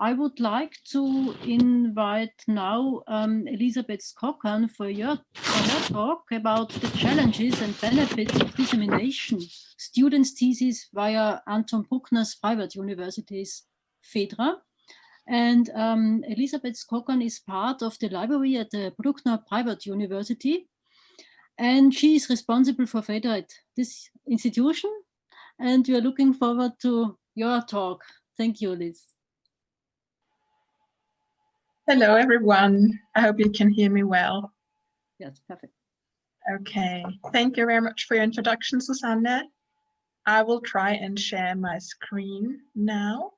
I would like to invite now Elisabeth Skokan for her talk about the challenges and benefits of dissemination, students' thesis via Anton Bruckner's Privat University's Phaidra. And Elisabeth Skokan is part of the library at the Bruckner Privat University. And she is responsible for Phaidra at this institution. And we are looking forward to your talk. Thank you, Liz. Hello, everyone. I hope you can hear me well. Yes, perfect. Okay, thank you very much for your introduction, Susanne. I will try and share my screen now.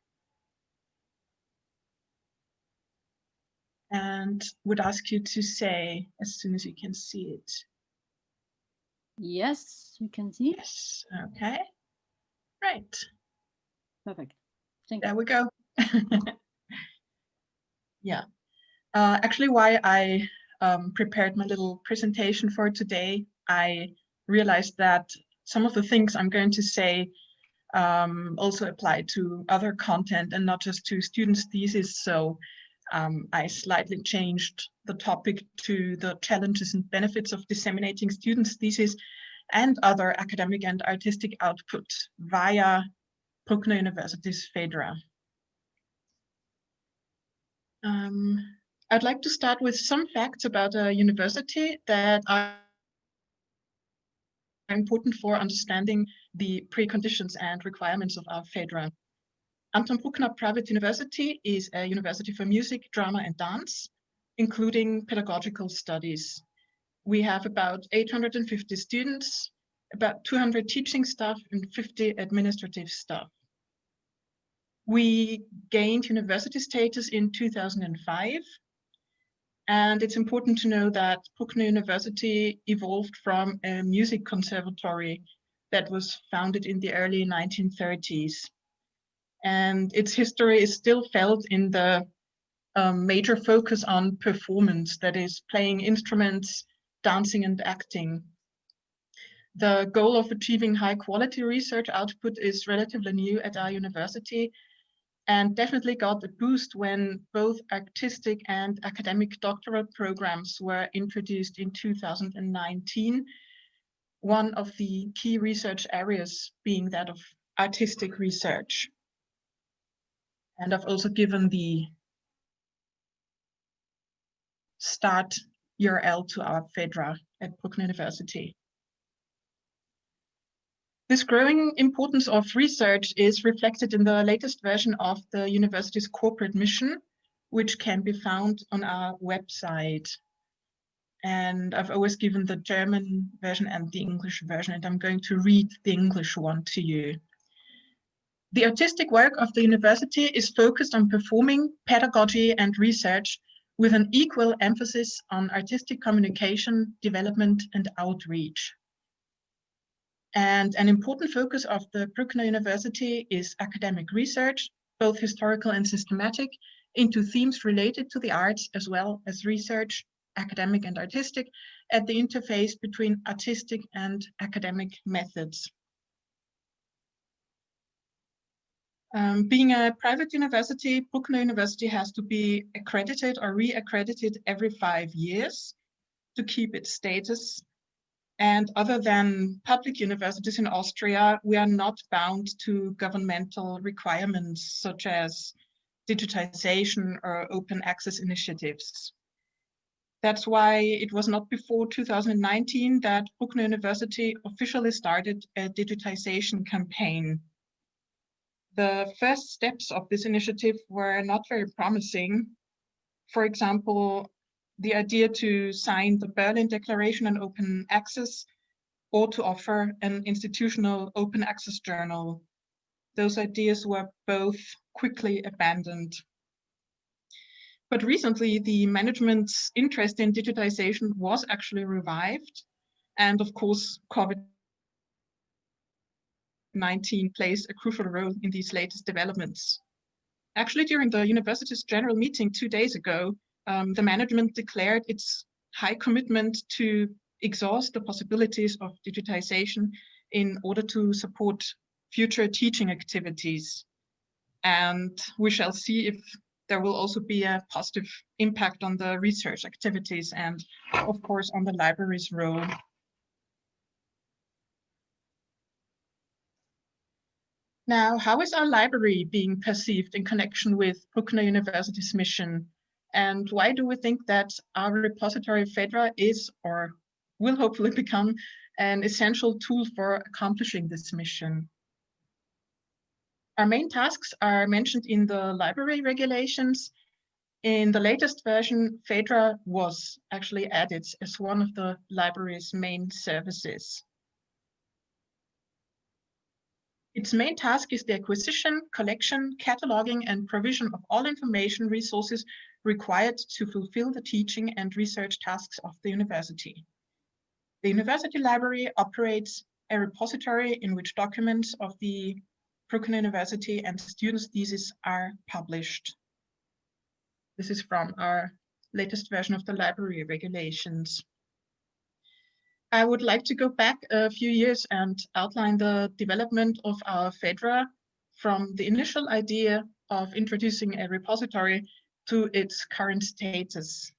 And would ask you to say as soon as you can see it. Yes, you can see. Yes, okay. Right. Perfect. Thank you. There we go. Yeah. Actually, why I prepared my little presentation for today, I realized that some of the things I'm going to say also apply to other content and not just to students' thesis. So I slightly changed the topic to the challenges and benefits of disseminating students' thesis and other academic and artistic output via Bruckner University's Phaidra. I'd like to start with some facts about a university that are important for understanding the preconditions and requirements of our Phaidra. Anton Bruckner Privat University is a university for music, drama, and dance, including pedagogical studies. We have about 850 students, about 200 teaching staff, and 50 administrative staff. We gained university status in 2005. And it's important to know that Bruckner University evolved from a music conservatory that was founded in the early 1930s. And its history is still felt in the major focus on performance, that is playing instruments, dancing and acting. The goal of achieving high quality research output is relatively new at our university and definitely got a boost when both artistic and academic doctoral programs were introduced in 2019. One of the key research areas being that of artistic research. And I've also given the start URL to our Phaidra at Bruckner University. This growing importance of research is reflected in the latest version of the university's corporate mission, which can be found on our website. And I've always given the German version and the English version, and I'm going to read the English one to you. The artistic work of the university is focused on performing, pedagogy, and research with an equal emphasis on artistic communication, development, and outreach. And an important focus of the Bruckner University is academic research, both historical and systematic, into themes related to the arts, as well as research, academic and artistic, at the interface between artistic and academic methods. Being a private university, Bruckner University has to be accredited or re-accredited every 5 years to keep its status. And other than public universities in Austria, we are not bound to governmental requirements such as digitization or open access initiatives. That's why it was not before 2019 that Bruckner University officially started a digitization campaign. The first steps of this initiative were not very promising. For example, the idea to sign the Berlin Declaration on Open Access or to offer an institutional open access journal. Those ideas were both quickly abandoned. But recently, the management's interest in digitization was actually revived. And of course, COVID-19 plays a crucial role in these latest developments. Actually, during the university's general meeting 2 days ago, the management declared its high commitment to exhaust the possibilities of digitization in order to support future teaching activities. And we shall see if there will also be a positive impact on the research activities and, of course, on the library's role. Now, how is our library being perceived in connection with Bruckner University's mission? And why do we think that our repository Phaidra is or will hopefully become an essential tool for accomplishing this mission? Our main tasks are mentioned in the library regulations. In the latest version, Phaidra was actually added as one of the library's main services. Its main task is the acquisition, collection, cataloging, and provision of all information resources required to fulfill the teaching and research tasks of the university. The university library operates a repository in which documents of the Bruckner University and students' theses are published. This is from our latest version of the library regulations. I would like to go back a few years and outline the development of our Phaidra from the initial idea of introducing a repository to its current status.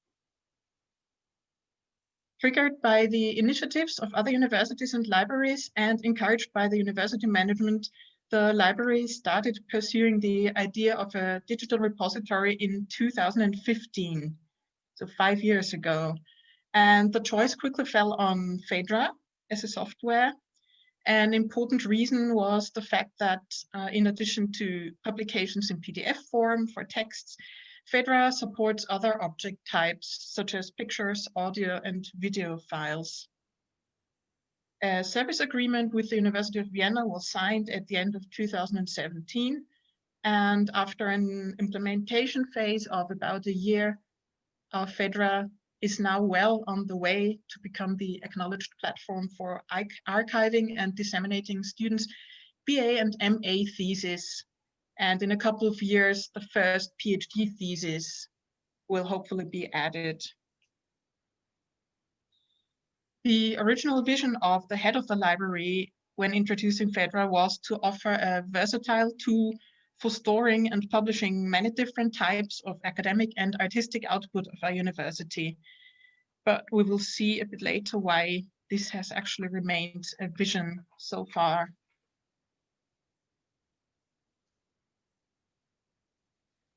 Triggered by the initiatives of other universities and libraries and encouraged by the university management, the library started pursuing the idea of a digital repository in 2015, so 5 years ago. And the choice quickly fell on Phaidra as a software. An important reason was the fact that in addition to publications in PDF form for texts, Phaidra supports other object types such as pictures, audio, and video files. A service agreement with the University of Vienna was signed at the end of 2017. And after an implementation phase of about a year, our Phaidra is now well on the way to become the acknowledged platform for archiving and disseminating students' BA and MA theses. And in a couple of years, the first PhD thesis will hopefully be added. The original vision of the head of the library when introducing Phaidra was to offer a versatile tool for storing and publishing many different types of academic and artistic output of our university. But we will see a bit later why this has actually remained a vision so far.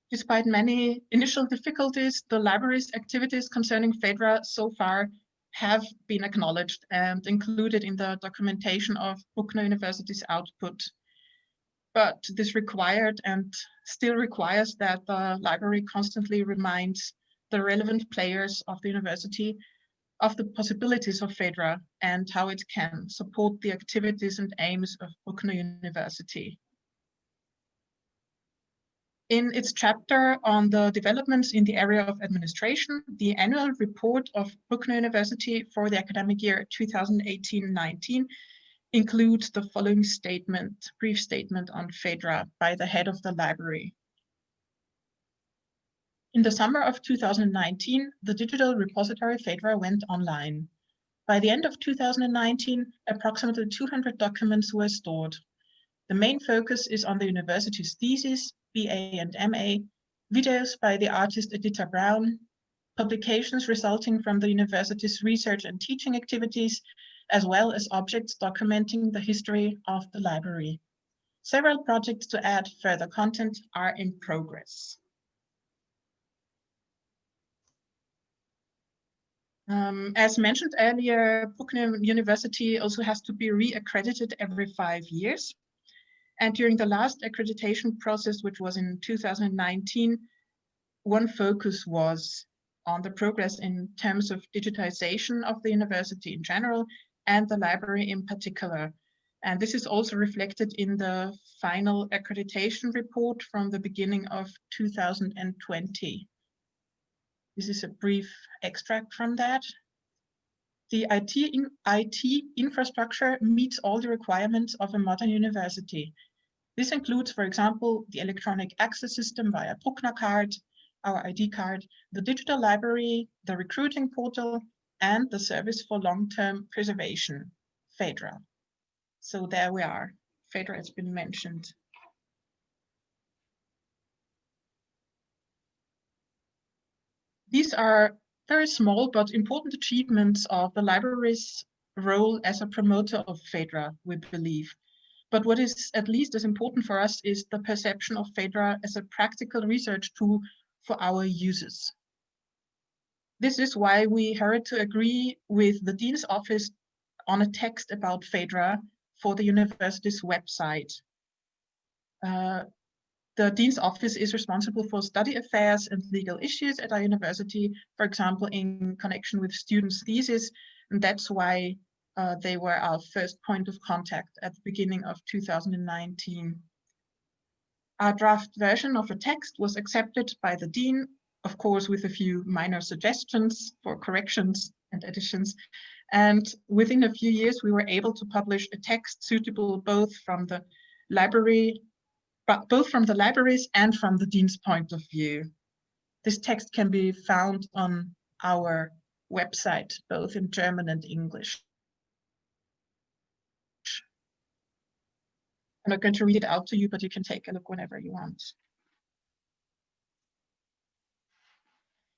Despite many initial difficulties, the library's activities concerning Phaidra so far have been acknowledged and included in the documentation of Bruckner University's output. But this required and still requires that the library constantly reminds the relevant players of the university of the possibilities of Phaidra and how it can support the activities and aims of Bruckner University. In its chapter on the developments in the area of administration, the annual report of Bruckner University for the academic year 2018-19 includes the following statement, brief statement on Phaidra by the head of the library. In the summer of 2019, the digital repository Phaidra went online. By the end of 2019, approximately 200 documents were stored. The main focus is on the university's thesis, BA and MA, videos by the artist Editha Brown, publications resulting from the university's research and teaching activities, as well as objects documenting the history of the library. Several projects to add further content are in progress. As mentioned earlier, Bruckner University also has to be re-accredited every 5 years. And during the last accreditation process, which was in 2019, one focus was on the progress in terms of digitization of the university in general and the library in particular. And this is also reflected in the final accreditation report from the beginning of 2020. This is a brief extract from that. The IT infrastructure meets all the requirements of a modern university. This includes, for example, the electronic access system via Bruckner card, our ID card, the digital library, the recruiting portal, and the service for long-term preservation, Phaidra. So there we are. Phaidra has been mentioned. These are very small but important achievements of the library's role as a promoter of Phaidra, we believe. But what is at least as important for us is the perception of Phaidra as a practical research tool for our users. This is why we hurried to agree with the Dean's Office on a text about Phaidra for the university's website. The Dean's Office is responsible for study affairs and legal issues at our university, for example, in connection with students' thesis, and that's why they were our first point of contact at the beginning of 2019. Our draft version of a text was accepted by the Dean, of course, with a few minor suggestions for corrections and additions. And within a few years, we were able to publish a text suitable both from the libraries and from the Dean's point of view. This text can be found on our website, both in German and English. I'm not going to read it out to you, but you can take a look whenever you want.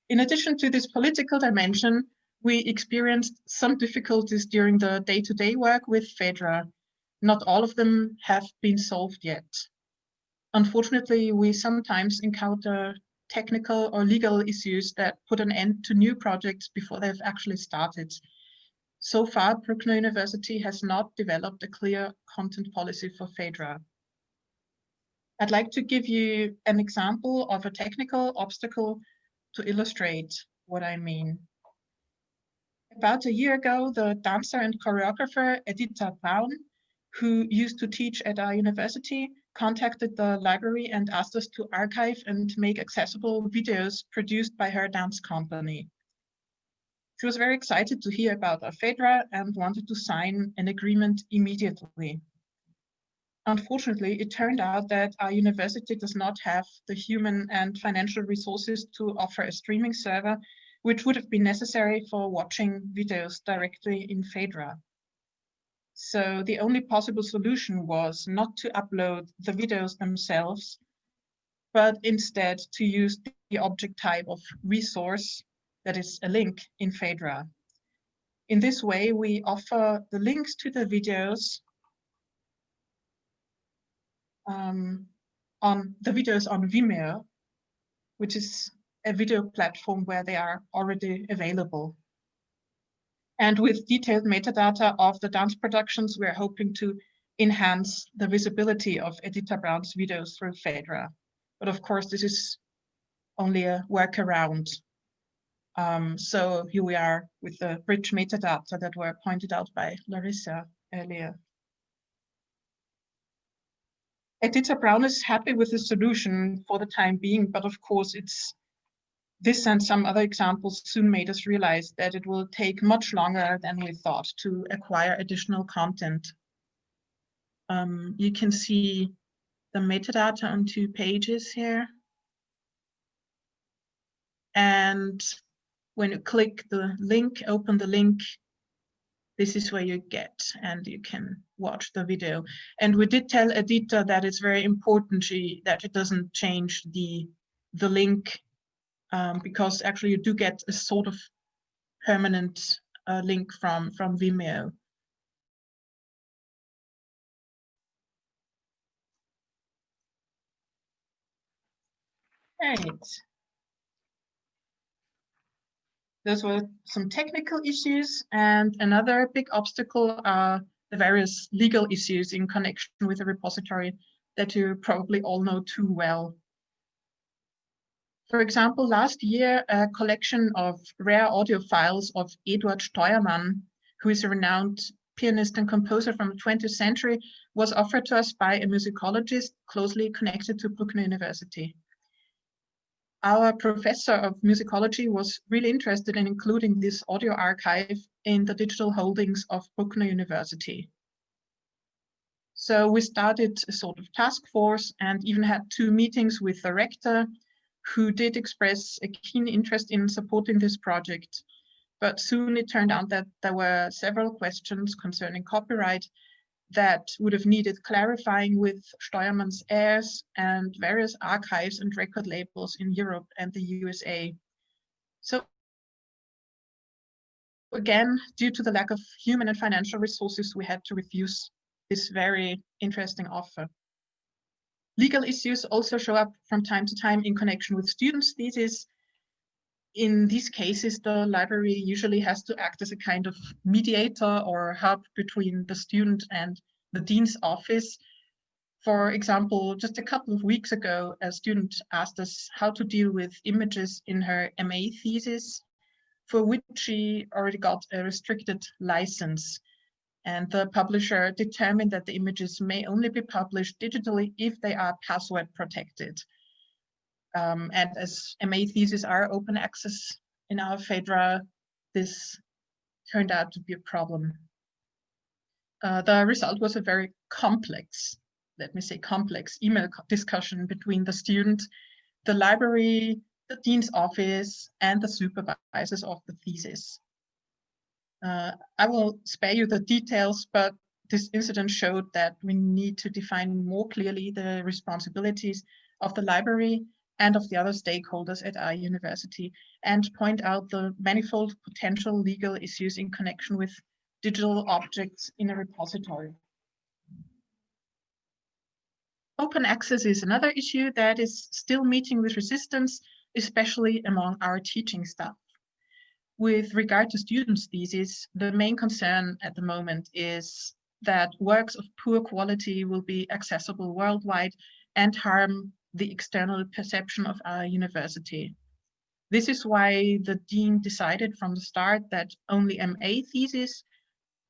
In addition to this political dimension, we experienced some difficulties during the day-to-day work with Phaidra. Not all of them have been solved yet. Unfortunately, we sometimes encounter technical or legal issues that put an end to new projects before they've actually started. So far, Bruckner University has not developed a clear content policy for Phaidra. I'd like to give you an example of a technical obstacle to illustrate what I mean. About a year ago, the dancer and choreographer Edita Braun, who used to teach at our university, contacted the library and asked us to archive and make accessible videos produced by her dance company. She was very excited to hear about our Phaidra and wanted to sign an agreement immediately. Unfortunately, it turned out that our university does not have the human and financial resources to offer a streaming server, which would have been necessary for watching videos directly in Phaidra. So the only possible solution was not to upload the videos themselves, but instead to use the object type of resource, that is a link, in Phaidra. In this way, we offer the links to the videos on Vimeo, which is a video platform where they are already available. And with detailed metadata of the dance productions, we're hoping to enhance the visibility of Edita Braun's videos through Phaidra. But of course, this is only a workaround. So here we are with the rich metadata that were pointed out by Larissa earlier. Edita Braun is happy with the solution for the time being, but of course this and some other examples soon made us realize that it will take much longer than we thought to acquire additional content. You can see the metadata on 2 pages here. And when you click the link, open the link, this is where you get, and you can watch the video. And we did tell Edita that it's very important that it doesn't change the link, because actually you do get a sort of permanent link from Vimeo. Right. Those were some technical issues, and another big obstacle are the various legal issues in connection with the repository that you probably all know too well. For example, last year, a collection of rare audio files of Eduard Steuermann, who is a renowned pianist and composer from the 20th century, was offered to us by a musicologist closely connected to Bruckner University. Our professor of musicology was really interested in including this audio archive in the digital holdings of Bruckner University. So we started a sort of task force and even had 2 meetings with the rector, who did express a keen interest in supporting this project. But soon it turned out that there were several questions concerning copyright that would have needed clarifying with Steuermann's heirs and various archives and record labels in Europe and the USA. So again, due to the lack of human and financial resources, we had to refuse this very interesting offer. Legal issues also show up from time to time in connection with students' theses. In these cases, the library usually has to act as a kind of mediator or hub between the student and the dean's office. For example, just a couple of weeks ago, a student asked us how to deal with images in her MA thesis, for which she already got a restricted license. And the publisher determined that the images may only be published digitally if they are password protected. And as MA theses are open access in our Phaidra, this turned out to be a problem. The result was a very complex, let me say complex, email discussion between the student, the library, the dean's office, and the supervisors of the thesis. I will spare you the details, but this incident showed that we need to define more clearly the responsibilities of the library and of the other stakeholders at our university, and point out the manifold potential legal issues in connection with digital objects in a repository. Open access is another issue that is still meeting with resistance, especially among our teaching staff. With regard to students' theses, the main concern at the moment is that works of poor quality will be accessible worldwide and harm the external perception of our university. This is why the dean decided from the start that only MA theses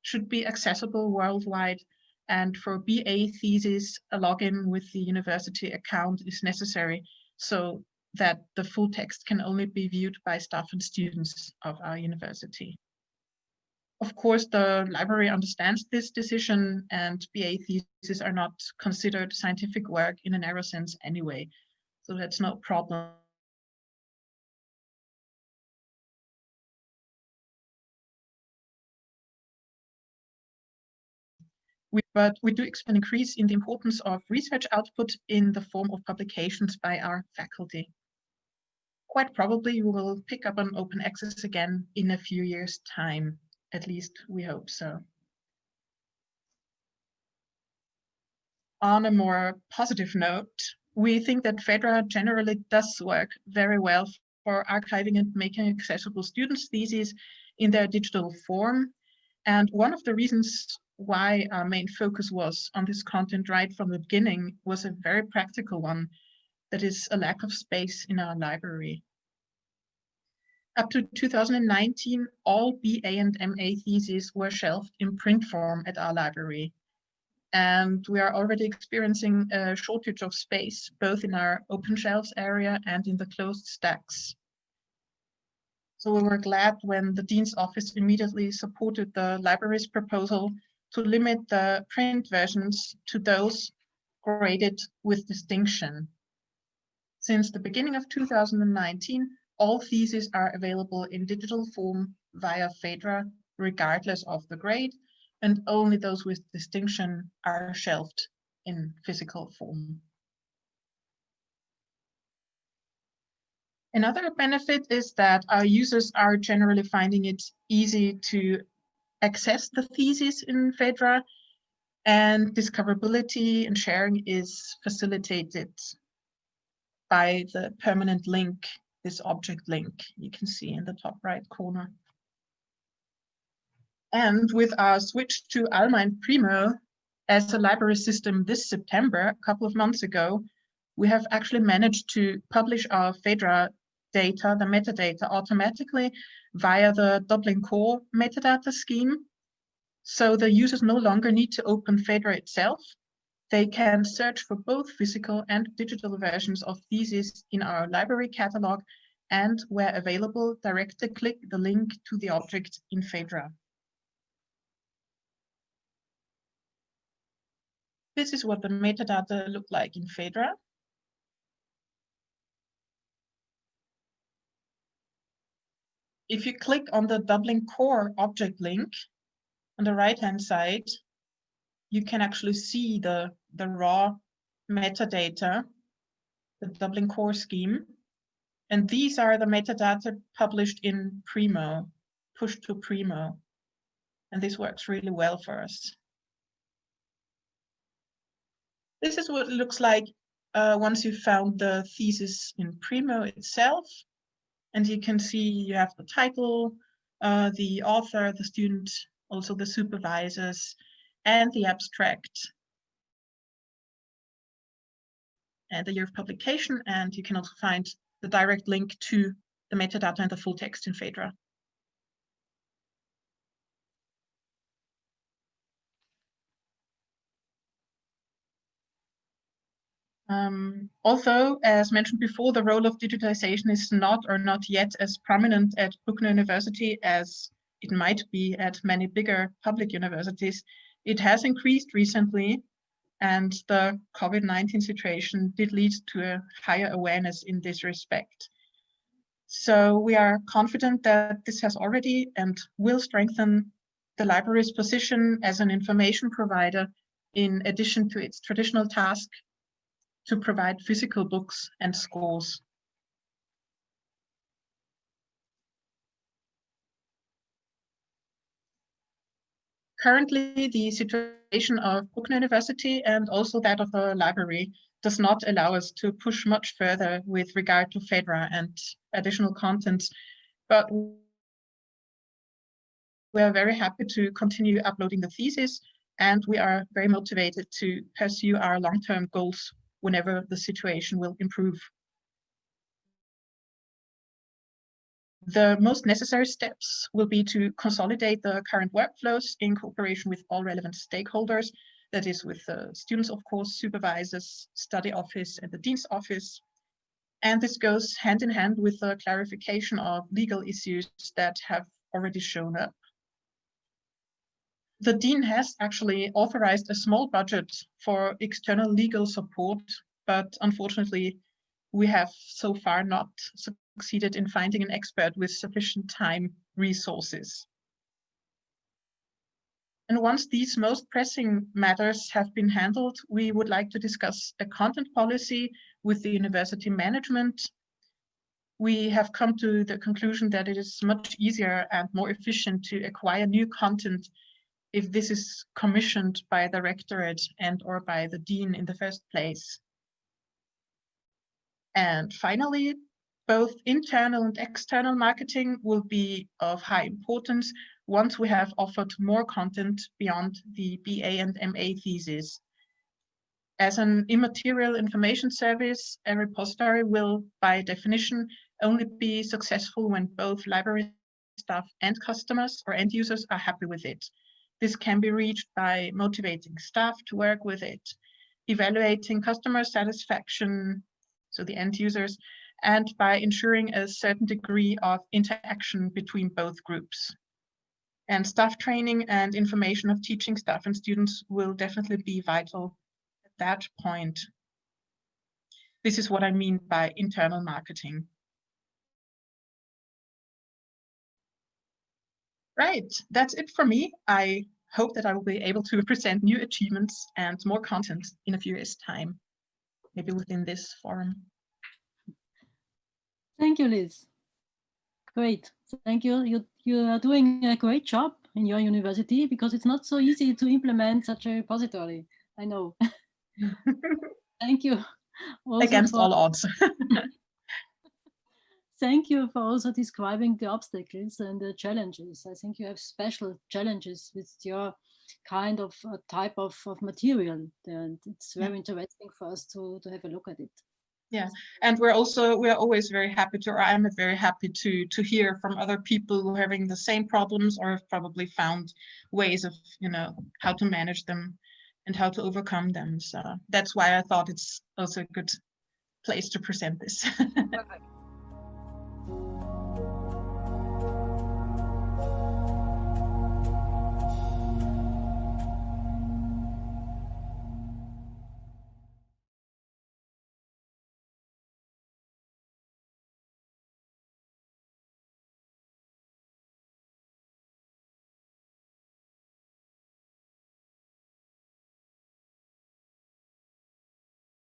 should be accessible worldwide, and for BA theses, a login with the university account is necessary so that the full text can only be viewed by staff and students of our university. Of course, the library understands this decision, and BA theses are not considered scientific work in a narrow sense anyway, so that's no problem. But we do expect an increase in the importance of research output in the form of publications by our faculty. Quite probably we will pick up on open access again in a few years' time. At least we hope so. On a more positive note, we think that Phaidra generally does work very well for archiving and making accessible students' theses in their digital form. And one of the reasons why our main focus was on this content right from the beginning was a very practical one, that is a lack of space in our library. Up to 2019, all BA and MA theses were shelved in print form at our library. And we are already experiencing a shortage of space, both in our open shelves area and in the closed stacks. So we were glad when the Dean's Office immediately supported the library's proposal to limit the print versions to those graded with distinction. Since the beginning of 2019, all theses are available in digital form via Phaidra, regardless of the grade, and only those with distinction are shelved in physical form. Another benefit is that our users are generally finding it easy to access the thesis in Phaidra, and discoverability and sharing is facilitated by the permanent link, this object link you can see in the top right corner. And with our switch to Alma and Primo as a library system this September, a couple of months ago, we have actually managed to publish our Phaidra data, the metadata, automatically via the Dublin Core metadata scheme. So the users no longer need to open Phaidra itself. They can search for both physical and digital versions of theses in our library catalog, and where available, directly click the link to the object in Phaidra. This is what the metadata look like in Phaidra. If you click on the Dublin Core object link on the right-hand side, you can actually see the raw metadata, the Dublin Core scheme. And these are the metadata published in Primo, pushed to Primo. And this works really well for us. This is what it looks like once you've found the thesis in Primo itself. And you can see you have the title, the author, the student, also the supervisors, and the abstract, and the year of publication. And you can also find the direct link to the metadata and the full text in Phaidra. Although, as mentioned before, the role of digitalization is not yet as prominent at Bruckner University as it might be at many bigger public universities, it has increased recently, and the COVID-19 situation did lead to a higher awareness in this respect. So we are confident that this has already and will strengthen the library's position as an information provider in addition to its traditional task to provide physical books and scores. Currently, the situation of Bruckner University and also that of the library does not allow us to push much further with regard to Phaidra and additional contents, but we are very happy to continue uploading the thesis, and we are very motivated to pursue our long-term goals whenever the situation will improve. The most necessary steps will be to consolidate the current workflows in cooperation with all relevant stakeholders, that is with students, of course, supervisors, study office, and the dean's office. And this goes hand in hand with the clarification of legal issues that have already shown up. The dean has actually authorized a small budget for external legal support, but unfortunately, we have so far not succeeded in finding an expert with sufficient time resources. And once these most pressing matters have been handled, we would like to discuss a content policy with the university management. We have come to the conclusion that it is much easier and more efficient to acquire new content if this is commissioned by the rectorate and or by the dean in the first place. And finally, both internal and external marketing will be of high importance once we have offered more content beyond the BA and MA thesis. As an immaterial information service, a repository will, by definition, only be successful when both library staff and customers or end users are happy with it. This can be reached by motivating staff to work with it, evaluating customer satisfaction, so the end users, and by ensuring a certain degree of interaction between both groups. And staff training and information of teaching staff and students will definitely be vital at that point. This is what I mean by internal marketing. Right, that's it for me. I hope that I will be able to present new achievements and more content in a few years' time, maybe within this forum. Thank you, Liz. Great, thank you. You are doing a great job in your university because it's not so easy to implement such a repository. I know. Thank you. Also against all odds. Thank you for also describing the obstacles and the challenges. I think you have special challenges with your kind of type of material, and it's very interesting for us to have a look at it. Yeah, and we are always very happy to, or I'm very happy to hear from other people who are having the same problems or have probably found ways of, how to manage them and how to overcome them. So that's why I thought it's also a good place to present this.